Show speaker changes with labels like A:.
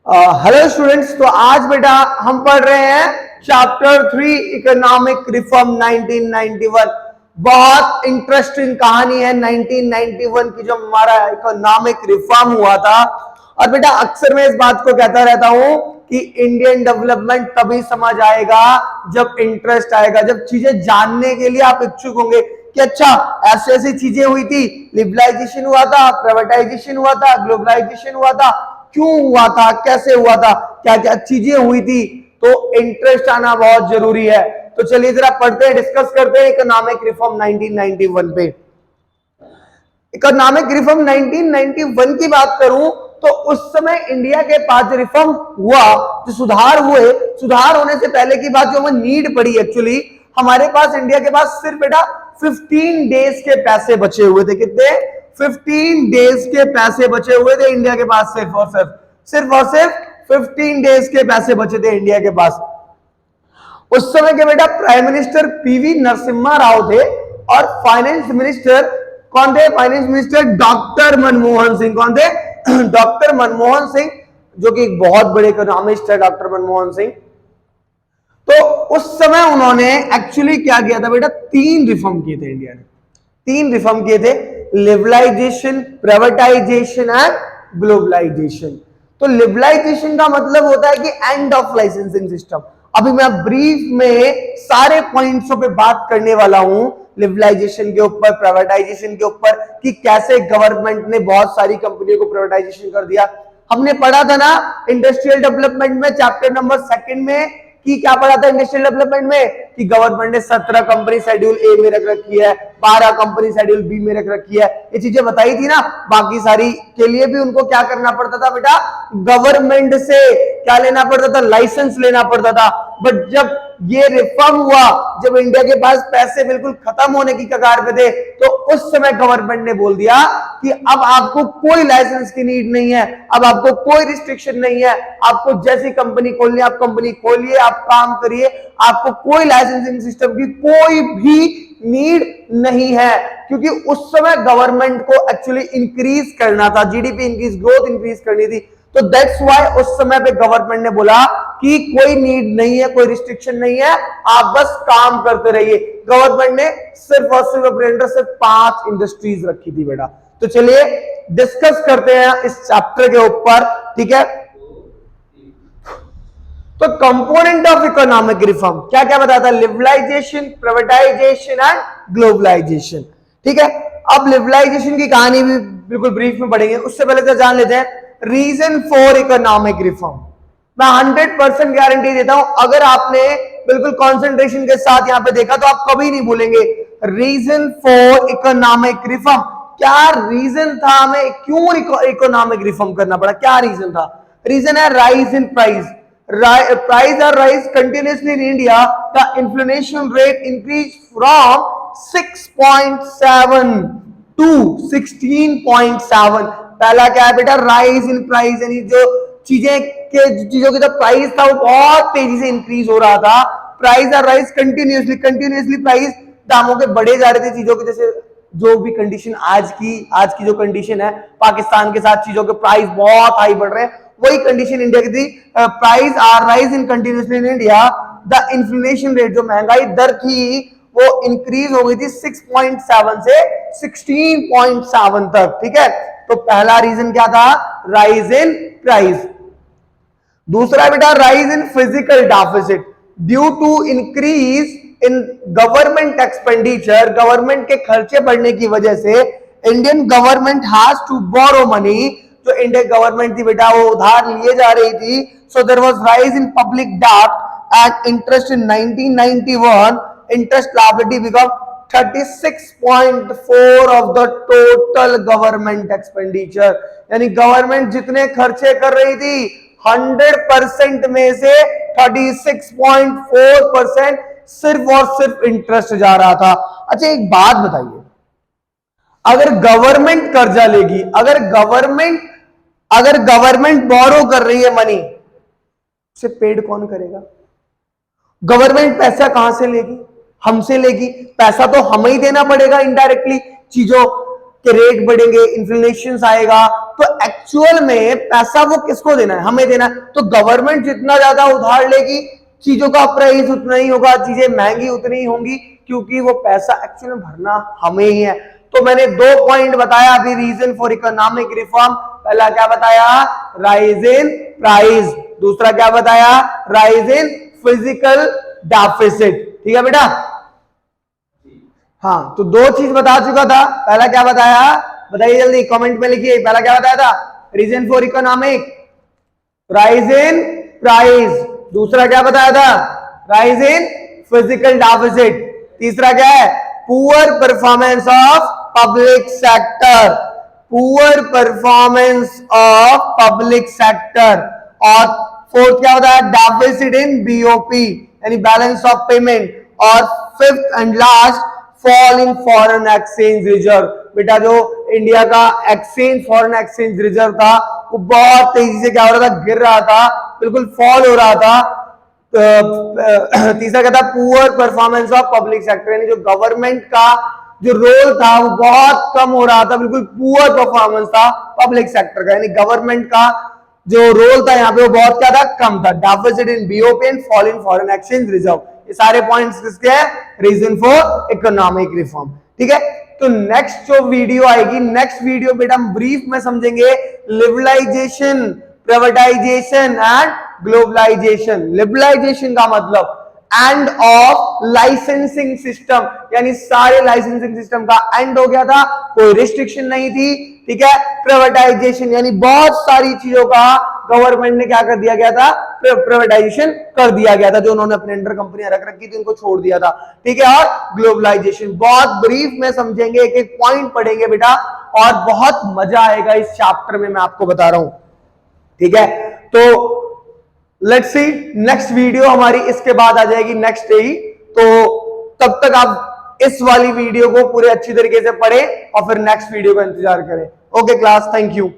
A: Hello students, तो आज बेटा हम पढ़ रहे हैं चैप्टर 3 इकोनॉमिक रिफॉर्म 1991। बहुत इंटरेस्टिंग कहानी है 1991 की, जो हमारा इकोनॉमिक रिफॉर्म हुआ था। और बेटा अक्सर मैं इस बात को कहता रहता हूं कि इंडियन डेवलपमेंट तभी समझ आएगा जब इंटरेस्ट आएगा, जब चीजें जानने के लिए आप इच्छुक होंगे कि अच्छा ऐसी ऐसी चीजें हुई थी, लिबरलाइजेशन हुआ था, प्राइवेटाइजेशन हुआ था, ग्लोबलाइजेशन हुआ था, क्यों हुआ था, कैसे हुआ था, क्या क्या चीजें हुई थी। तो इंटरेस्ट आना बहुत जरूरी है। तो चलिए जरा पढ़ते हैं, डिस्कस करते हैं इकोनॉमिक रिफॉर्म 1991 पे। इकोनॉमिक रिफॉर्म 1991 की बात करूं तो उस समय इंडिया के पास जो रिफॉर्म हुआ, जो सुधार हुए, सुधार होने से पहले की बात जो हमें नीड पड़ी, एक्चुअली हमारे पास इंडिया के पास सिर्फ बेटा 15 डेज के पैसे बचे हुए थे। कितने? 15 डेज के पैसे बचे हुए थे इंडिया के पास, सिर्फ 15 डेज के पैसे बचे थे इंडिया के पास। उस समय के बेटा prime minister PV Narasimha Rao थे और फाइनेंस मिनिस्टर कौन थे? Finance minister doctor Manmohan Singh. कौन थे? डॉक्टर मनमोहन सिंह, जो कि एक बहुत बड़े इकोनॉमिस्ट है डॉक्टर मनमोहन सिंह। तो उस समय उन्होंने एक्चुअली क्या किया था बेटा? 3 रिफॉर्म किए थे इंडिया ने। 3 रिफॉर्म किए थे, लिबरलाइजेशन, प्राइवेटाइजेशन एंड ग्लोबलाइजेशन। तो लिबरलाइजेशन का मतलब होता है कि एंड ऑफ लाइसेंसिंग सिस्टम। अभी मैं ब्रीफ में सारे पॉइंट्सों पे बात करने वाला हूं, लिबरलाइजेशन के ऊपर, प्राइवेटाइजेशन के ऊपर, कि कैसे गवर्नमेंट ने बहुत सारी कंपनियों को प्राइवेटाइजेशन कर दिया। हमने पढ़ा था ना इंडस्ट्रियल डेवलपमेंट में, चैप्टर नंबर 2 में, कि क्या पढ़ा था इंडस्ट्रियल डेवलपमेंट में? कि गवर्नमेंट ने 17 कंपनी शेड्यूल ए में रख रखी है, 12 कंपनी शेड्यूल बी में रख रखी है, ये चीजें बताई थी ना। बाकी सारी के लिए भी उनको क्या करना पड़ता था बेटा? गवर्नमेंट से क्या लेना पड़ता था? लाइसेंस लेना पड़ता था। बट जब ये रिफॉर्म हुआ, जब इंडिया के पास पैसे बिल्कुल खत्म होने की कगार पे थे, तो उस समय गवर्नमेंट ने बोल दिया कि अब आपको कोई लाइसेंस की नीड नहीं है, अब आपको कोई रिस्ट्रिक्शन नहीं है, आपको जैसी कंपनी खोलनी है आप कंपनी खोलिए, आप काम करिए, आपको कोई लाइसेंसिंग सिस्टम की कोई भी नीड नहीं है। क्योंकि उस समय गवर्नमेंट को एक्चुअली इंक्रीज करना था, जीडीपी इंक्रीज, ग्रोथ इंक्रीज करनी थी। तो दैट्स व्हाई उस समय पे गवर्नमेंट ने बोला कि कोई नीड नहीं है, कोई रिस्ट्रिक्शन नहीं है, आप बस काम करते रहिए। गवर्नमेंट ने सिर्फ और सिर्फ अपने अंडर से 5 इंडस्ट्रीज रखी थी बेटा। तो चलिए डिस्कस करते हैं इस चैप्टर के ऊपर, ठीक है। तो कंपोनेंट ऑफ इकोनॉमिक रिफॉर्म क्या क्या बताया था? लिबरलाइजेशन, प्राइवेटाइजेशन एंड ग्लोबलाइजेशन, ठीक है। अब लिबरलाइजेशन की कहानी भी बिल्कुल ब्रीफ में पढ़ेंगे, उससे पहले तो जान लेते हैं रीजन फॉर इकोनॉमिक रिफॉर्म। मैं 100% गारंटी देता हूं, अगर आपने बिल्कुल कंसंट्रेशन के साथ यहां पे देखा तो आप कभी नहीं भूलेंगे रीजन फॉर इकोनॉमिक रिफॉर्म। क्या रीजन था, हमें क्यों इकोनॉमिक रिफॉर्म करना पड़ा? क्या रीजन था? रीजन है rise in price. Price are rise continuously in India. The inflation rate increased from 6.7 to 16.7। पहला क्या है बेटा? राइज इन प्राइस, यानी जो चीजों की जो प्राइस था वो बहुत तेजी से इंक्रीज हो रहा था। Price are rise continuously price, दामों के बढ़े जा रहे थे चीजों के। जैसे जो भी कंडीशन आज की जो कंडीशन है, पाकिस्तान के साथ चीजों के प्राइस बहुत हाई बढ़ रहे हैं, वही कंडीशन इंडिया की थी। Price are rise in continuously in India. The inflation rate, जो महंगाई दर थी, वो इंक्रीज हो गई थी 6.7 से 16.7 तक, ठीक है। तो पहला रीजन क्या था? Rise in price. दूसरा बेटा rise in physical deficit due to increase in government expenditure. Government के खर्चे बढ़ने की वजह से Indian government has to borrow money. जो इंडियन गवर्नमेंट थी बेटा वो उधार लिए जा रही थी। So there was rise in public debt and interest in 1991। Interest liability become 36.4 of the total government expenditure. यानी गवर्नमेंट जितने खर्चे कर रही थी 100% में से 36.4% सिर्फ और सिर्फ इंटरेस्ट जा रहा था। अच्छा एक बात बताइए, अगर गवर्नमेंट कर्जा लेगी, अगर गवर्नमेंट बोरो कर रही है मनी, उसे पेड कौन करेगा? गवर्नमेंट पैसा कहां से लेगी? हमसे लेगी। पैसा तो हमें ही देना पड़ेगा इनडायरेक्टली चीजों। कि रेट बढ़ेंगे, इन्फ्लेशन आएगा, तो एक्चुअल में पैसा वो किसको देना है? हमें देना है। तो गवर्नमेंट जितना ज्यादा उधार लेगी, चीजों का प्राइस उतना ही होगा, चीजें महंगी उतनी ही होंगी, क्योंकि वो पैसा एक्चुअल में भरना हमें ही है। तो मैंने 2 पॉइंट बताया अभी रीजन फॉर इकोनॉमिक रिफॉर्म। पहला क्या बताया? Rise in price. दूसरा क्या बताया? Rise in physical deficit. ठीक है बेटा? हाँ, तो 2 चीज बता चुका था। पहला क्या बताया? बताइए जल्दी, कमेंट में लिखिए। पहला क्या बताया था? Reason for economic rise in price. दूसरा क्या बताया था? Rise in physical deficit. तीसरा क्या है? Poor performance of public sector. Poor performance of public sector. और फोर्थ क्या बताया? डेफिसिट इन बीओपी यानी बैलेंस ऑफ पेमेंट। और fifth and last, fall in foreign exchange reserve. बेटा जो इंडिया का फॉरेन एक्सचेंज रिजर्व था वो बहुत तेजी से क्या हो रहा था? गिर रहा था, बिल्कुल फॉल हो रहा था। तीसरा क्या था? Poor performance of public sector, यानी जो गवर्नमेंट का जो रोल था वो बहुत कम हो रहा था, बिल्कुल पुअर परफॉर्मेंस था पब्लिक सेक्टर का, यानी गवर्नमेंट का जो रोल था यहाँ पे वो बहुत क्या था? कम था। Deficit in BOP and fall in foreign exchange reserve, ये सारे पॉइंट्स किसके हैं? Reason for economic reform. ठीक है, तो नेक्स्ट जो वीडियो आएगी, नेक्स्ट वीडियो बेटा हम ब्रीफ में समझेंगे liberalisation, privatisation and globalisation. Liberalisation का मतलब एंड ऑफ लाइसेंसिंग सिस्टम, यानी सारे लाइसेंसिंग सिस्टम का एंड हो गया था, कोई रिस्ट्रिक्शन नहीं थी। ठीक है, प्राइवेटाइजेशन यानी बहुत सारी चीजों का गवर्नमेंट ने क्या कर दिया गया था? प्राइवेटाइजेशन कर दिया गया था, जो उन्होंने अपने अंडर कंपनियां रख रखी थी उनको छोड़ दिया था। ठीक है, और ग्लोबलाइजेशन बहुत ब्रीफ में समझेंगे, एक एक पॉइंट पढ़ेंगे बेटा, और बहुत मजा आएगा इस चैप्टर में, मैं आपको बता रहा हूं। ठीक है, तो लेट्स सी, नेक्स्ट वीडियो हमारी इसके बाद आ जाएगी, नेक्स्ट डे ही। तो तब तक आप इस वाली वीडियो को पूरे अच्छी तरीके से पढ़ें और फिर नेक्स्ट वीडियो का इंतजार करें। Okay class, thank you.